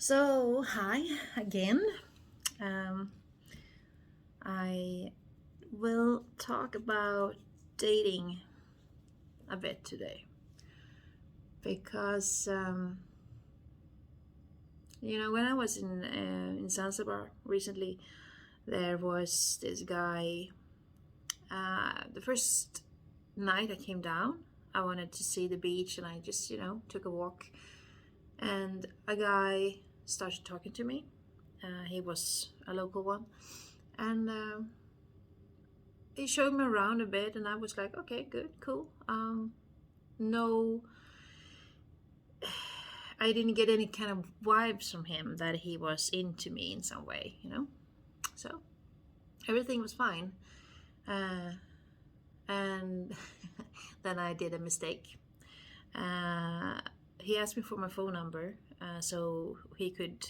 So, hi again. Um, I will talk about dating a bit today because when I was in Zanzibar recently, there was this guy. The first night I came down, I wanted to see the beach, and I just took a walk, and a guy started talking to me. He was a local one, and he showed me around a bit, and I was like, okay, good, cool. No, I didn't get any kind of vibes from him that he was into me in some way. So everything was fine. And then I did a mistake. Uh, he asked me for my phone number so he could,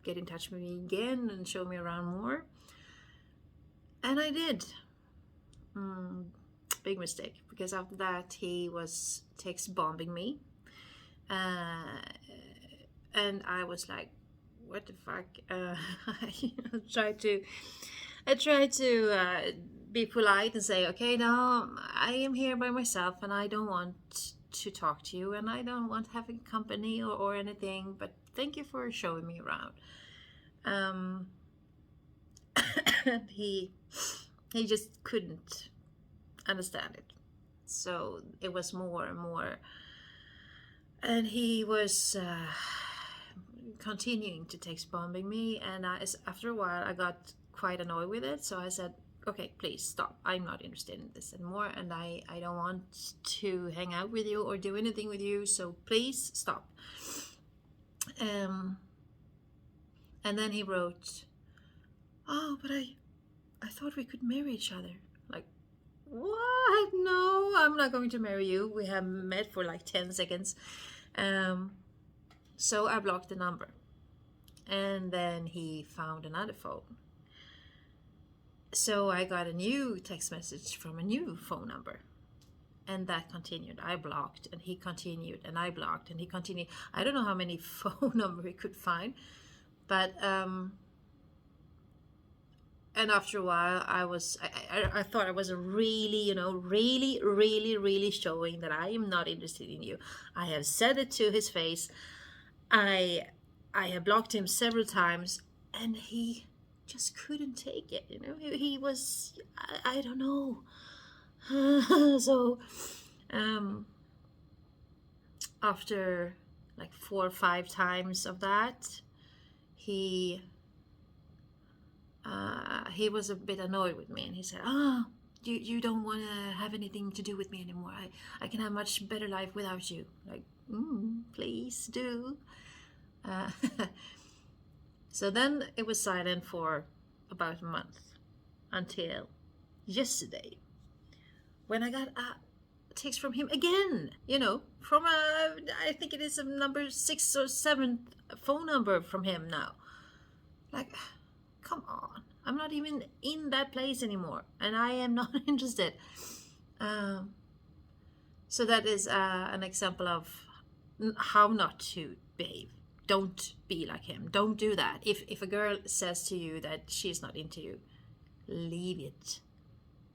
get in touch with me again and show me around more. And I did. Mm, Big mistake, because after that he was text bombing me, uh, and I was like, what the fuck. I tried to be polite and say, okay, now I am here by myself and I don't want to talk to you and I don't want having company or anything, but thank you for showing me around. um, and he just couldn't understand it. So it was more and more, and he was continuing to text bombing me. And after a while, I got quite annoyed with it. So I said, "Okay, please stop. I'm not interested in this anymore, and I don't want to hang out with you or do anything with you. So please stop." Um, and then he wrote, "Oh, but I thought we could marry each other." Like, what? No, I'm not going to marry you. We have met for like 10 seconds. Um, so I blocked the number. And then he found another phone. So I got a new text message from a new phone number. And that continued. I blocked and he continued, and I blocked and he continued. I don't know how many phone number he could find, but and after a while I thought I was really, really showing that I am not interested in you. I have said it to his face. I i have blocked him several times, and he just couldn't take it. He was, I don't know. So um after like 4 or 5 times of that, he he was a bit annoyed with me, and he said, you don't want to have anything to do with me anymore. I can have much better life without you. Like, please do. Uh, so then it was silent for about a month, until yesterday, when I got a text from him again, from I think it is a number 6 or 7 phone number from him now. Like, come on. I'm not even in that place anymore, and I am not interested. Um, so that is an example of how not to behave. Don't be like him. Don't do that. If a girl says to you that she's not into you, leave it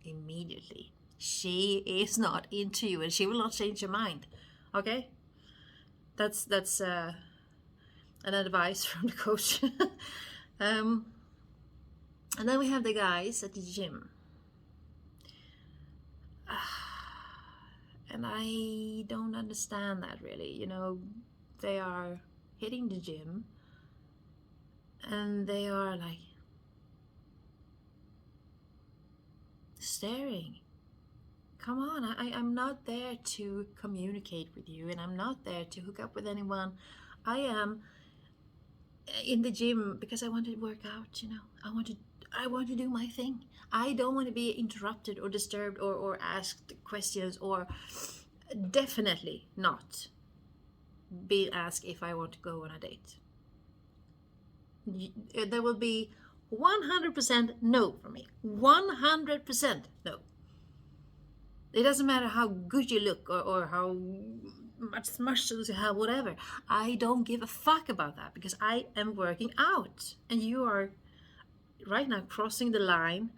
immediately. She is not into you, and she will not change your mind. Okay, that's an advice from the coach. um, and then we have the guys at the gym. And I don't understand that really. They are hitting the gym and they are like staring. Come on, I'm not there to communicate with you, and I'm not there to hook up with anyone. I am in the gym because I want to work out. I want to do my thing. I don't want to be interrupted or disturbed or asked questions, or definitely not be asked if I want to go on a date. There will be 100% no from me. 100% no. It doesn't matter how good you look, or how much muscles you have, whatever. I don't give a fuck about that because I am working out and you are right now crossing the line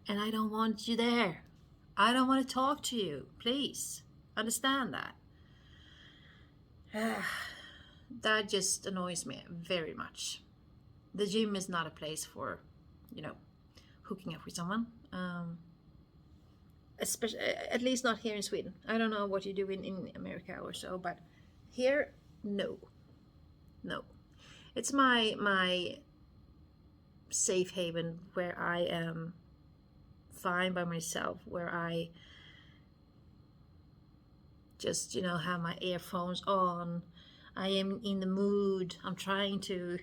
and I don't want you there. I don't want to talk to you. Please understand that. That just annoys me very much. The gym is not a place for, you know, hooking up with someone. Especially, at least not here in Sweden. I don't know what you do in America or so, but here, no. No. It's my safe haven where I am fine by myself, where I just, have my earphones on. I am in the mood. I'm trying to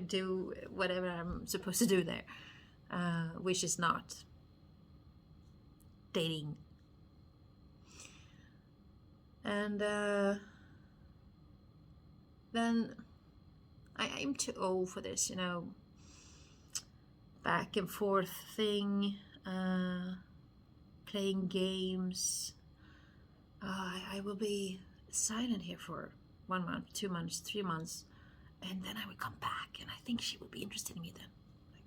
do whatever I'm supposed to do there, which is not dating. And then I'm too old for this, back and forth thing, playing games. I will be silent here for 1 month, 2 months, 3 months, and then I will come back, and I think she will be interested in me then. Like,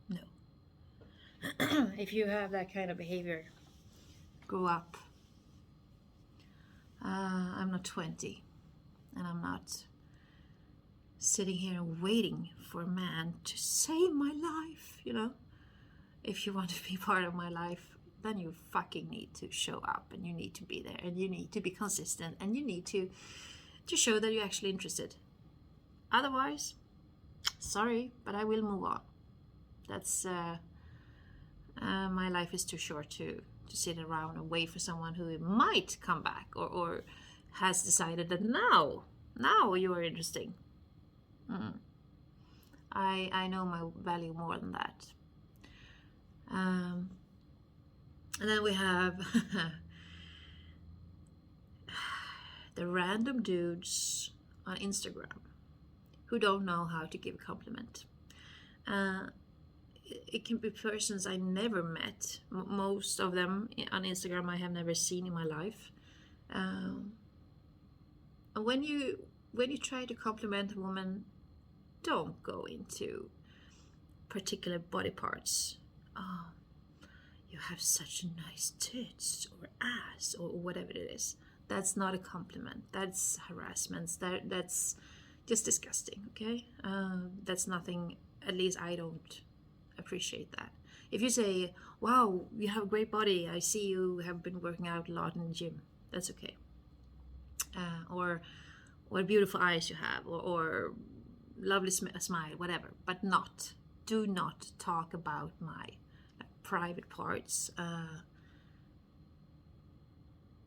no. If you have that kind of behavior, grow up. I'm not 20, and I'm not sitting here and waiting for a man to save my life, If you want to be part of my life, then you fucking need to show up, and you need to be there, and you need to be consistent, and you need to show that you're actually interested. Otherwise, sorry, but I will move on. That's my life is too short to sit around and wait for someone who might come back or has decided that now you are interesting. I know my value more than that. And then we have the random dudes on Instagram who don't know how to give a compliment. It can be persons I never met. Most of them on Instagram I have never seen in my life. And when you try to compliment a woman, don't go into particular body parts. Oh, you have such nice tits or ass or whatever it is. That's not a compliment. That's harassment. That's just disgusting, okay? That's nothing, at least I don't appreciate that. If you say, wow, you have a great body, I see you have been working out a lot in the gym, that's okay. Or what beautiful eyes you have, or lovely smile, whatever. But do not talk about my private parts,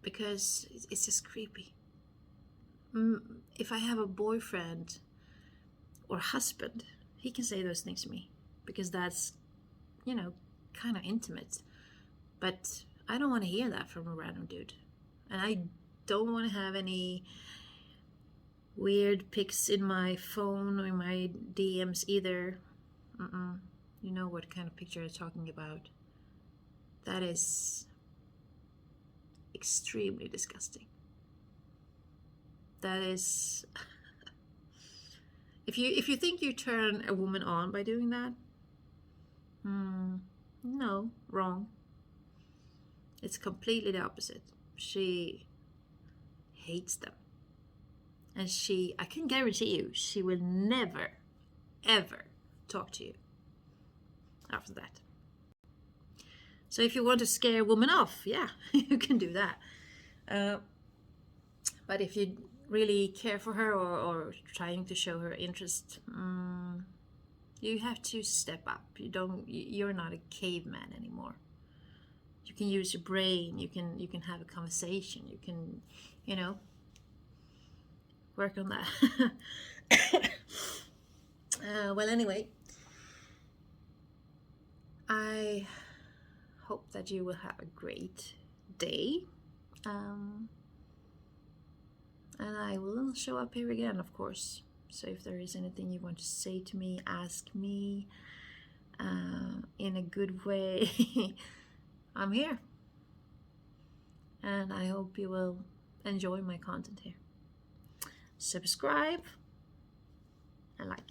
because it's just creepy. If I have a boyfriend or husband, he can say those things to me because that's, kind of intimate. But I don't want to hear that from a random dude. And I don't want to have any weird pics in my phone or in my DMs either. You know what kind of picture I'm talking about. That is extremely disgusting. That is if you think you turn a woman on by doing that, no, wrong. It's completely the opposite. She hates them. And I can guarantee you, she will never, ever talk to you after that. So if you want to scare a woman off, yeah, you can do that. But if you really care for her or trying to show her interest, you have to step up. You're not a caveman anymore. You can use your brain. You can have a conversation. You can, work on that. Well, anyway, I hope that you will have a great day. And I will show up here again, of course. So if there is anything you want to say to me, ask me in a good way. I'm here. And I hope you will enjoy my content here. Subscribe and like.